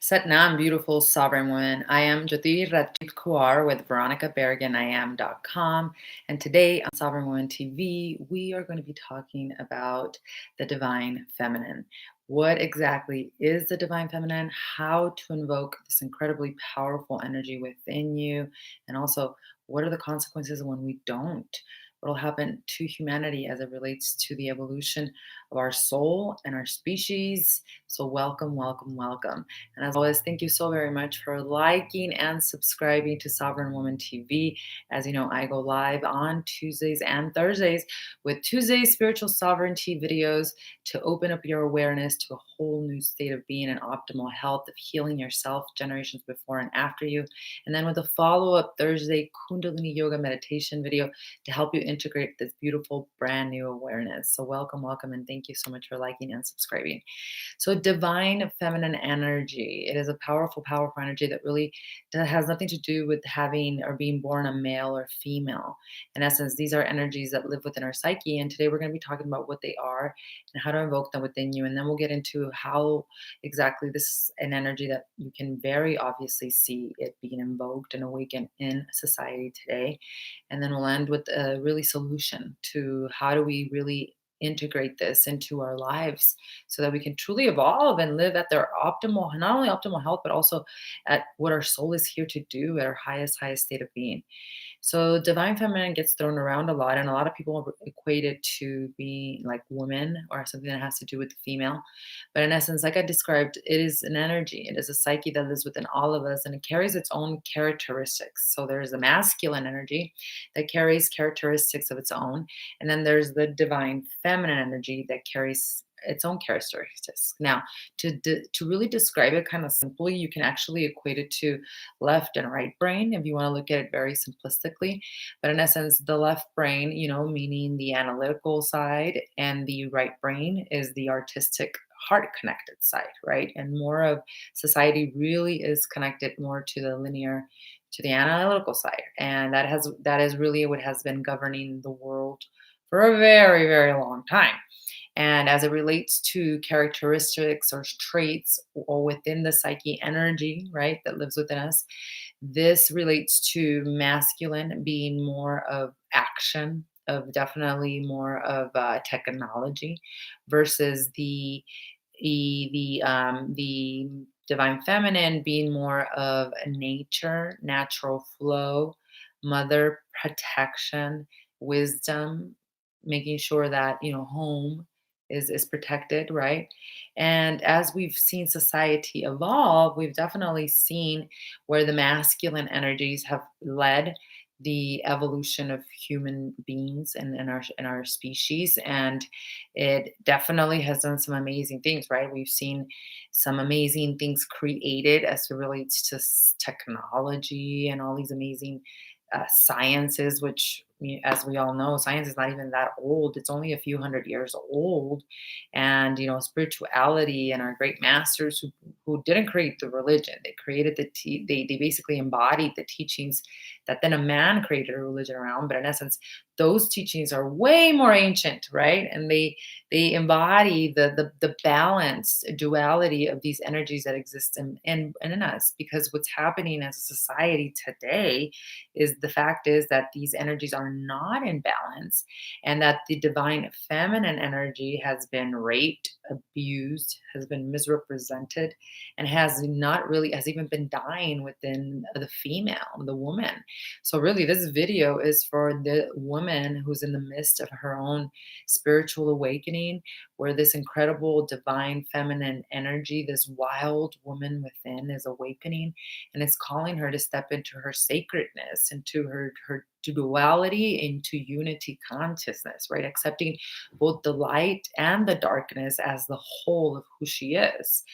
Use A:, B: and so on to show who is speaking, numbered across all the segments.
A: Satnam, beautiful sovereign woman. I am Joti Radjeep Kaur with VeronicaBerriganiam.com. And today on Sovereign Woman TV, we are going to be talking about the divine feminine. What exactly is the divine feminine? How to invoke this incredibly powerful energy within you? And also, what are the consequences when we don't? What will happen to humanity as it relates to the evolution of our soul and our species? So, welcome, welcome, welcome. And as always, thank you so very much for liking and subscribing to Sovereign Woman TV. As you know, I go live on Tuesdays and Thursdays with Tuesdays spiritual sovereignty videos to open up your awareness to a whole new state of being and optimal health, of healing yourself generations before and after you. And then with a follow up Thursday Kundalini Yoga meditation video to help you integrate this beautiful brand new awareness. So, welcome, welcome, and thank you so much for liking and subscribing. So, divine feminine energy, it is a powerful, powerful energy that really has nothing to do with having or being born a male or female. In essence, these are energies that live within our psyche. And today we're going to be talking about what they are and how to invoke them within you. And then we'll get into how exactly this is an energy that you can very obviously see it being invoked and awakened in society today. And then we'll end with a really solution to how do we really integrate this into our lives so that we can truly evolve and live at their optimal, not only optimal health, but also at what our soul is here to do at our highest state of being. So divine feminine gets thrown around a lot, and a lot of people equate it to being like woman or something that has to do with the female. But in essence, like I described, it is an energy. It is a psyche that lives within all of us, and it carries its own characteristics. So there's the masculine energy that carries characteristics of its own, and then there's the divine feminine energy that carries its own characteristics. Now, to really describe it kind of simply, you can actually equate it to left and right brain if you want to look at it very simplistically. But in essence, the left brain, meaning the analytical side, and the right brain is the artistic, heart connected side, right? And more of society really is connected more to the linear, to the analytical side. And that is really what has been governing the world for a very, very long time. And as it relates to characteristics or traits or within the psyche energy, right, that lives within us, this relates to masculine being more of action, of definitely more of technology, versus the divine feminine being more of nature, natural flow, mother protection, wisdom, making sure that home is protected, right? And as we've seen society evolve, we've definitely seen where the masculine energies have led the evolution of human beings and in our species. And it definitely has done some amazing things, right? We've seen some amazing things created as it relates to technology and all these amazing sciences, which, as we all know, science is not even that old. It's only a few hundred years old. And, spirituality and our great masters who didn't create the religion, they created they basically embodied the teachings that then a man created a religion around. But in essence, those teachings are way more ancient, right? And they embody the balanced duality of these energies that exist and in us. Because what's happening as a society today is the fact is that these energies are not in balance, and that the divine feminine energy has been raped, abused, has been misrepresented, and has even been dying within the female, the woman. So really, this video is for the woman who's in the midst of her own spiritual awakening, where this incredible divine feminine energy, this wild woman within, is awakening, and it's calling her to step into her sacredness, into her duality, into unity consciousness, right? Accepting both the light and the darkness as the whole of who she is.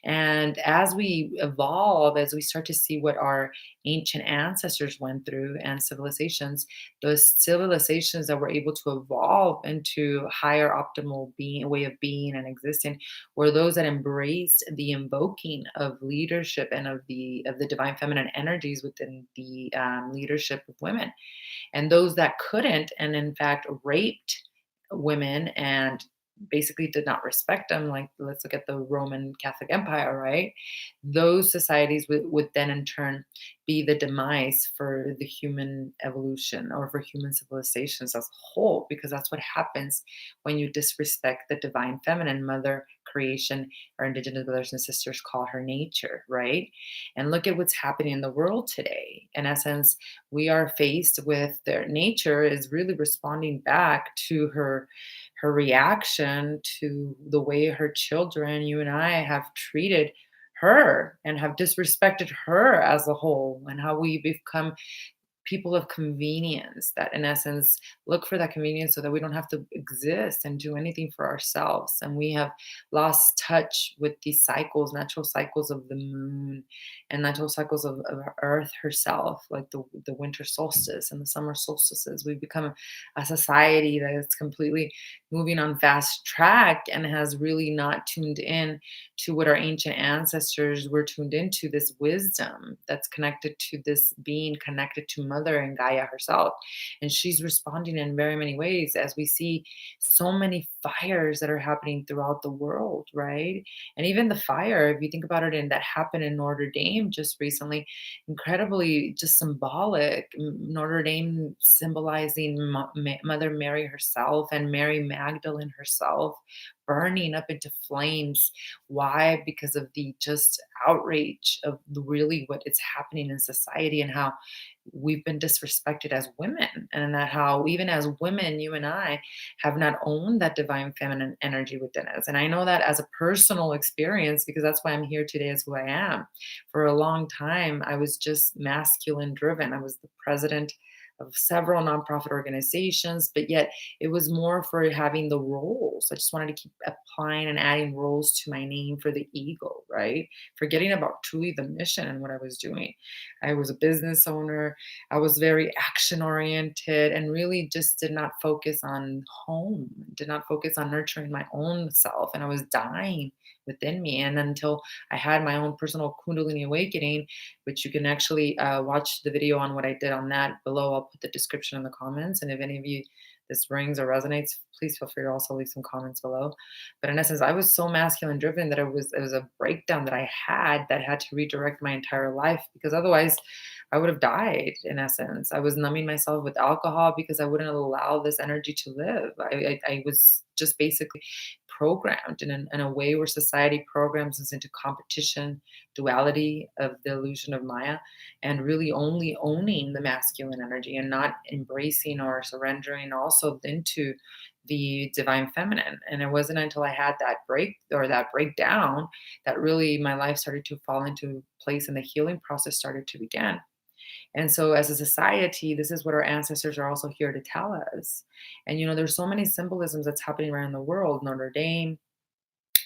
A: And as we evolve, as we start to see what our ancient ancestors went through and civilizations, those civilizations that were able to evolve into higher optimal being, way of being and existing, were those that embraced the invoking of leadership and of the divine feminine energies within the leadership of women. And those that couldn't, and in fact raped women and basically did not respect them, like let's look at the Roman Catholic Empire, right? Those societies would then in turn be the demise for the human evolution or for human civilizations as a whole, because that's what happens when you disrespect the divine feminine, mother creation. Our indigenous brothers and sisters call her nature, right? And look at what's happening in the world today. In essence, we are faced with their nature is really responding back to her reaction to the way her children, you and I, have treated her and have disrespected her as a whole, and how we become people of convenience that in essence look for that convenience so that we don't have to exist and do anything for ourselves, and we have lost touch with these cycles, natural cycles of the moon and natural cycles of earth herself, like the winter solstice and the summer solstices. We've become a society that is completely moving on fast track and has really not tuned in to what our ancient ancestors were tuned into, this wisdom that's connected to this being connected to mother and Gaia herself. And she's responding in very many ways as we see so many fires that are happening throughout the world, right? And even the fire, if you think about it, and that happened in Notre Dame just recently, incredibly just symbolic. Notre Dame symbolizing Mother Mary herself and Mary Magdalene herself burning up into flames. Why? Because of the just outrage of really what is happening in society, and how we've been disrespected as women, and that how even as women, you and I have not owned that divine feminine energy within us. And I know that as a personal experience, because that's why I'm here today as who I am. For a long time, I was just masculine driven. I was the president of several nonprofit organizations, but yet it was more for having the roles. I just wanted to keep applying and adding roles to my name for the ego, right? Forgetting about truly the mission and what I was doing. I was a business owner. I was very action oriented and really just did not focus on home, did not focus on nurturing my own self. And I was dying within me. And until I had my own personal Kundalini awakening, which you can actually watch the video on what I did on that below. I'll put the description in the comments. And if any of you this rings or resonates, please feel free to also leave some comments below. But in essence, I was so masculine driven that it was a breakdown that had to redirect my entire life, because otherwise I would have died. In essence, I was numbing myself with alcohol because I wouldn't allow this energy to live. I was just basically programmed in a way where society programs us into competition, duality of the illusion of Maya, and really only owning the masculine energy and not embracing or surrendering also into the divine feminine. And it wasn't until I had that break or that breakdown that really my life started to fall into place and the healing process started to begin. And so, as a society, this is what our ancestors are also here to tell us. And, there's so many symbolisms that's happening around the world. Notre Dame,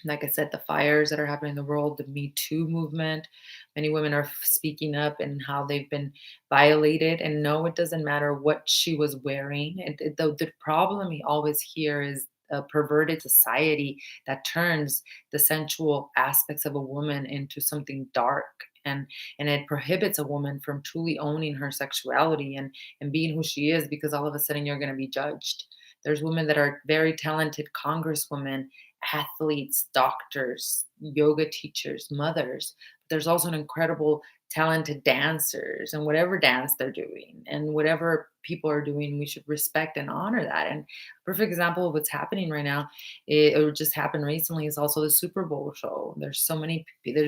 A: like I said, the fires that are happening in the world, the Me Too movement. Many women are speaking up and how they've been violated. And no, it doesn't matter what she was wearing. The problem we always hear is a perverted society that turns the sensual aspects of a woman into something dark. And it prohibits a woman from truly owning her sexuality and being who she is, because all of a sudden you're going to be judged. There's women that are very talented congresswomen, athletes, doctors, yoga teachers, mothers. There's also an incredible talented dancers, and whatever dance they're doing and whatever people are doing, we should respect and honor that. And a perfect example of what's happening right now, or just happened recently, is also the Super Bowl show. There's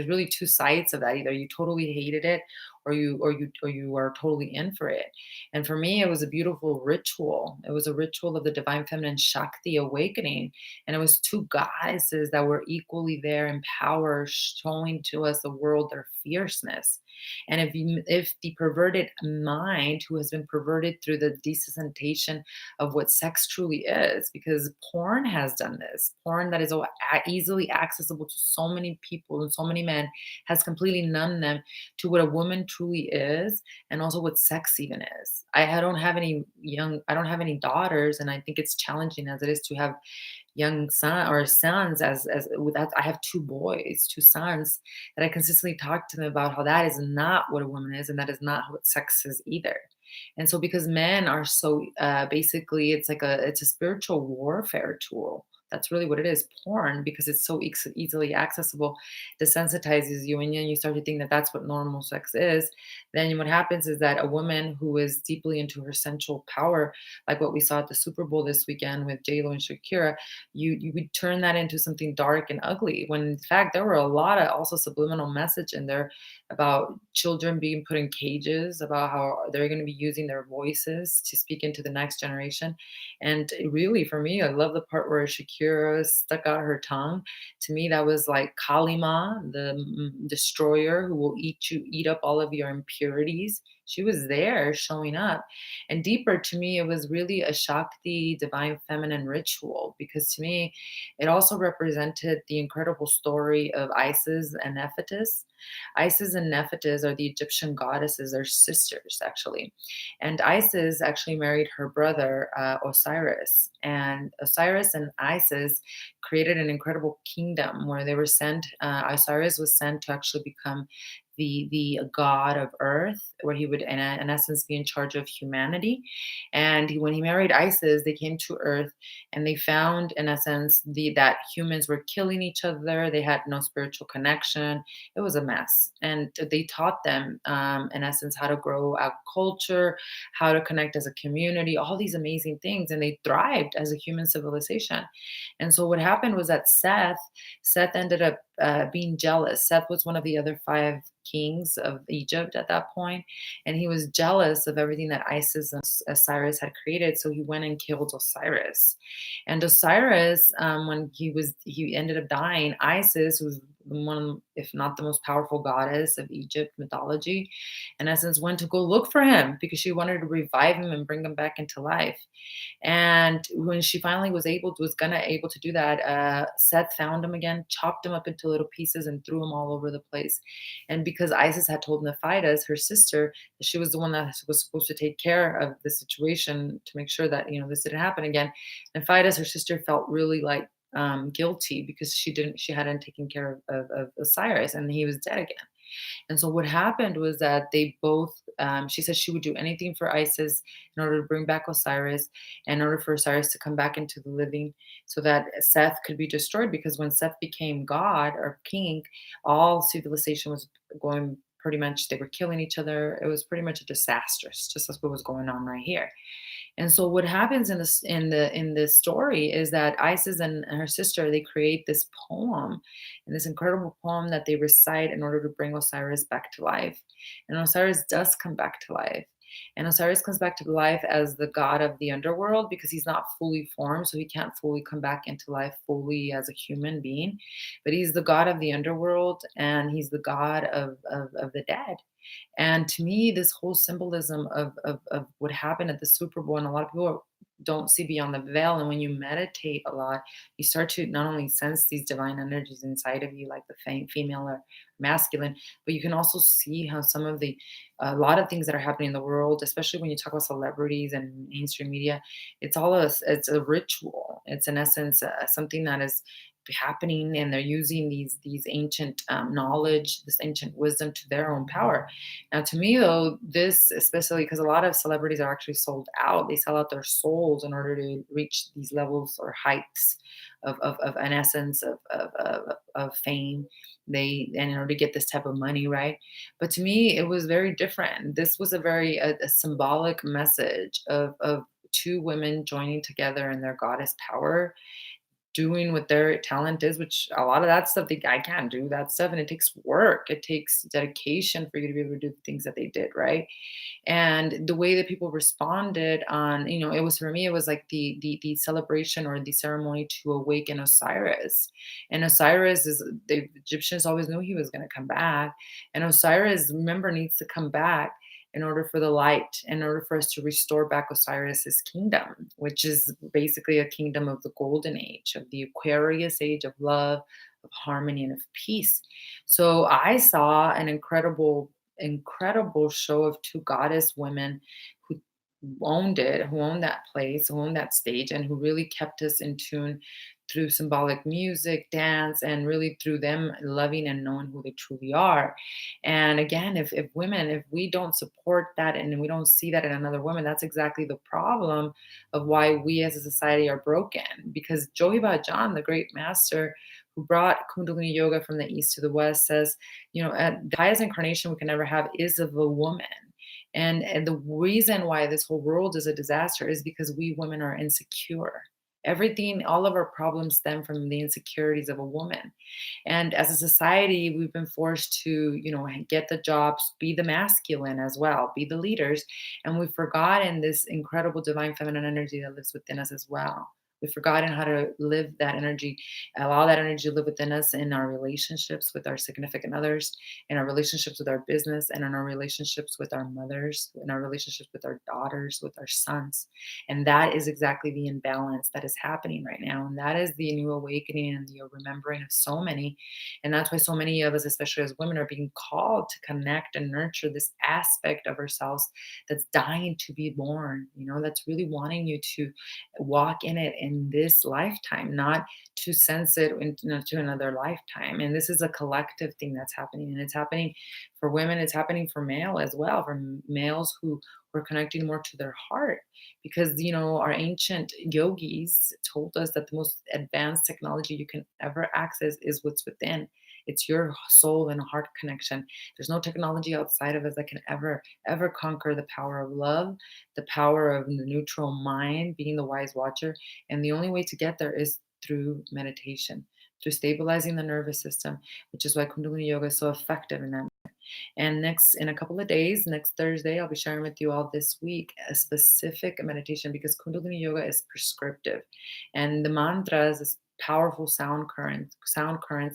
A: really two sides of that. Either you totally hated it, or you are totally in for it. And for me, it was a beautiful ritual. It was a ritual of the divine feminine Shakti awakening. And it was two goddesses that were equally there in power, showing to us the world their fierceness. And if the perverted mind, who has been perverted through the desensitization of what sex truly is, because porn has done this, porn that is easily accessible to so many people and so many men, has completely numbed them to what a woman truly is, and also what sex even is. I don't have any daughters, and I think it's challenging as it is to have young sons, as with that. I have two boys, two sons, that I consistently talk to them about how that is not what a woman is, and that is not what sex is either. And so because men are so basically, it's a spiritual warfare tool. That's really what it is, porn, because it's so easily accessible, desensitizes you, and then you start to think that that's what normal sex is. Then what happens is that a woman who is deeply into her sensual power, like what we saw at the Super Bowl this weekend with J Lo and Shakira, you would turn that into something dark and ugly. When in fact there were a lot of also subliminal message in there about children being put in cages, about how they're going to be using their voices to speak into the next generation. And really, for me, I love the part where Shakira stuck out her tongue. To me, that was like Kalima, the destroyer who will eat up all of your impurities. She was there showing up. And deeper to me, it was really a Shakti divine feminine ritual because to me, it also represented the incredible story of Isis and Nephthys. Isis and Nephthys are the Egyptian goddesses, they're sisters actually. And Isis actually married her brother, Osiris. And Osiris and Isis created an incredible kingdom where they were sent, Osiris was sent to actually become the god of earth, where he would in essence be in charge of humanity. And when he married Isis, they came to earth and they found in essence that humans were killing each other, they had no spiritual connection. It was a mess. And they taught them, in essence, how to grow a culture, how to connect as a community, all these amazing things. And they thrived as a human civilization. And so what happened was that Seth ended up being jealous. Seth was one of the other five kings of Egypt at that point, and he was jealous of everything that Isis and Osiris had created. So he went and killed Osiris. And Osiris, when he ended up dying, Isis was one, if not the most powerful goddess of Egypt mythology, in essence, went to go look for him because she wanted to revive him and bring him back into life. And when she finally was able to do that, Seth found him again, chopped him up into little pieces, and threw him all over the place. And because Isis had told Nephidas, her sister, that she was the one that was supposed to take care of the situation to make sure that this didn't happen again, Nephidas, her sister, felt really like guilty because she hadn't taken care of Osiris, and he was dead again. And so what happened was that they both, she said she would do anything for Isis in order to bring back Osiris, in order for Osiris to come back into the living so that Seth could be destroyed. Because when Seth became God or king, all civilization was going pretty much, they were killing each other. It was pretty much a disastrous, just as what was going on right here. And so what happens in this story is that Isis and her sister, they create this poem, and this incredible poem that they recite in order to bring Osiris back to life. And Osiris does come back to life. And Osiris comes back to life as the god of the underworld because he's not fully formed, so he can't fully come back into life fully as a human being. But he's the god of the underworld, and he's the god of the dead. And to me, this whole symbolism of what happened at the Super Bowl, and a lot of people don't see beyond the veil. And when you meditate a lot, you start to not only sense these divine energies inside of you, like the female or masculine, but you can also see how some of a lot of things that are happening in the world, especially when you talk about celebrities and mainstream media, it's a ritual. It's in essence something that is happening, and they're using these ancient knowledge, this ancient wisdom to their own power. Now, to me, though, this especially because a lot of celebrities are actually sold out. They sell out their souls in order to reach these levels or heights of an essence of fame. And in order to get this type of money, right? But to me, it was very different. This was a symbolic message of two women joining together in their goddess power, doing what their talent is, which a lot of that stuff I can't do that stuff, and it takes work. It takes dedication for you to be able to do the things that they did, right? And the way that people responded on, it was, for me, it was like the celebration or the ceremony to awaken Osiris. And Osiris is, the Egyptians always knew he was going to come back, and Osiris, remember, needs to come back in order for the light, in order for us to restore back Osiris's kingdom, which is basically a kingdom of the golden age, of the Aquarius age of love, of harmony, and of peace. So I saw an incredible show of two goddess women who who owned that place, who owned that stage, and who really kept us in tune through symbolic music, dance, and really through them loving and knowing who they truly are. And again, if women, if we don't support that and we don't see that in another woman, that's exactly the problem of why we as a society are broken. Because Johi Bhajan, the great master who brought Kundalini yoga from the east to the west, says, the highest incarnation we can ever have is of a woman. And the reason why this whole world is a disaster is because we women are insecure. Everything, all of our problems stem from the insecurities of a woman. And as a society, we've been forced to, get the jobs, be the masculine as well, be the leaders. And we've forgotten this incredible divine feminine energy that lives within us as well. We've forgotten how to live that energy, allow that energy to live within us in our relationships with our significant others, in our relationships with our business, and in our relationships with our mothers, in our relationships with our daughters, with our sons. And that is exactly the imbalance that is happening right now. And that is the new awakening and the remembering of so many. And that's why so many of us, especially as women, are being called to connect and nurture this aspect of ourselves that's dying to be born, that's really wanting you to walk in it in this lifetime, not to sense it into another lifetime. And this is a collective thing that's happening. And it's happening for women, it's happening for male as well, for males who are connecting more to their heart. Because, our ancient yogis told us that the most advanced technology you can ever access is what's within. It's your soul and heart connection. There's no technology outside of us that can ever conquer the power of love, the power of the neutral mind, being the wise watcher. And the only way to get there is through meditation, through stabilizing the nervous system, which is why Kundalini Yoga is so effective in that. And next, in a couple of days, next Thursday, I'll be sharing with you all this week a specific meditation because Kundalini Yoga is prescriptive. And the mantras is powerful sound currents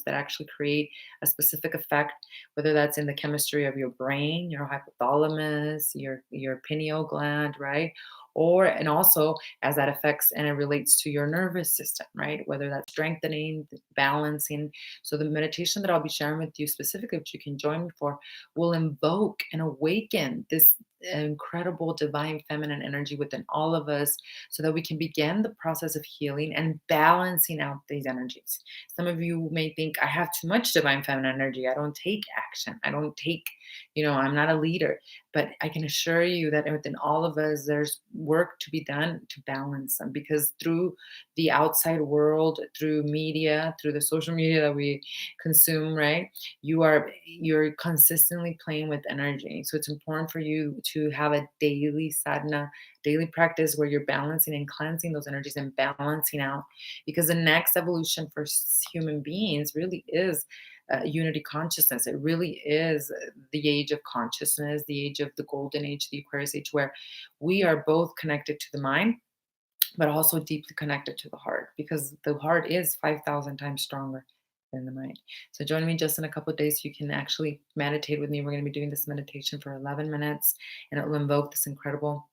A: that actually create a specific effect, whether that's in the chemistry of your brain, your hypothalamus, your pineal gland, right? Or and also as that affects and it relates to your nervous system, right? Whether that's strengthening, balancing. So the meditation that I'll be sharing with you specifically, which you can join me for, will invoke and awaken this incredible divine feminine energy within all of us so that we can begin the process of healing and balancing out these energies. Some of you may think, I have too much divine feminine energy. I don't take action. I don't take, I'm not a leader. But I can assure you that within all of us, there's work to be done to balance them because through the outside world, through media, through the social media that we consume, right? You're consistently playing with energy. So it's important for you to have a daily sadhana, daily practice where you're balancing and cleansing those energies and balancing out. Because the next evolution for human beings really is unity consciousness. It really is the age of consciousness, the age of the golden age, the Aquarius age, where we are both connected to the mind but also deeply connected to the heart because the heart is 5,000 times stronger than the mind. So join me just in a couple of days. You can actually meditate with me. We're going to be doing this meditation for 11 minutes and it will invoke this incredible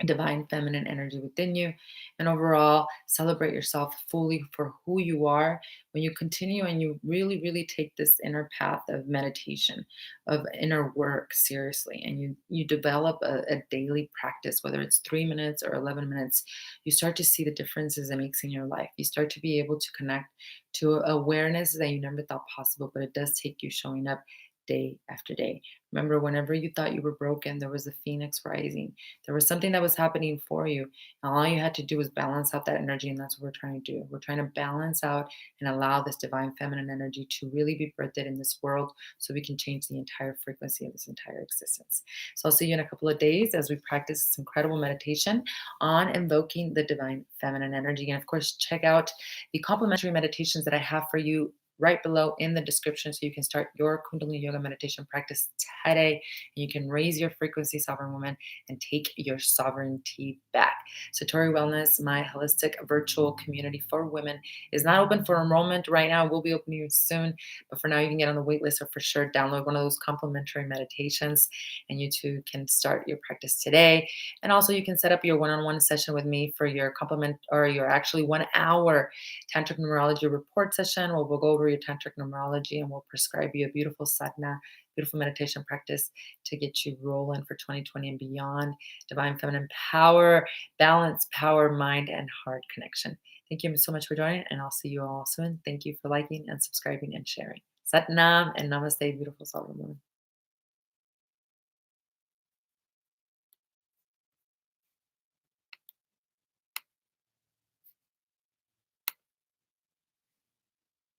A: divine feminine energy within you and overall celebrate yourself fully for who you are when you continue and you really take this inner path of meditation, of inner work seriously, and you develop a daily practice, whether it's 3 minutes or 11 minutes. You start to see the differences it makes in your life. You start to be able to connect to awareness that you never thought possible, but it does take you showing up day after day. Remember, whenever you thought you were broken, there was a phoenix rising. There was something that was happening for you. And all you had to do was balance out that energy. And that's what we're trying to do. We're trying to balance out and allow this divine feminine energy to really be birthed in this world so we can change the entire frequency of this entire existence. So I'll see you in a couple of days as we practice this incredible meditation on invoking the divine feminine energy. And of course, check out the complementary meditations that I have for you right below in the description so you can start your Kundalini Yoga meditation practice today. And you can raise your frequency, sovereign woman, and take your sovereignty back. Satori Wellness, my holistic virtual community for women, is not open for enrollment right now. We'll be opening soon, but for now, you can get on the wait list or for sure download one of those complimentary meditations, and you too can start your practice today. And also, you can set up your one-on-one session with me for your compliment or your actually 1 hour tantric numerology report session where we'll go over your tantric numerology and we'll prescribe you a beautiful sadhana, beautiful meditation practice to get you rolling for 2020 and beyond. Divine feminine power, balance, power, mind, and heart connection. Thank you so much for joining, and I'll see you all soon. Thank you for liking and subscribing and sharing. Sat Nam and Namaste, beautiful sovereign woman.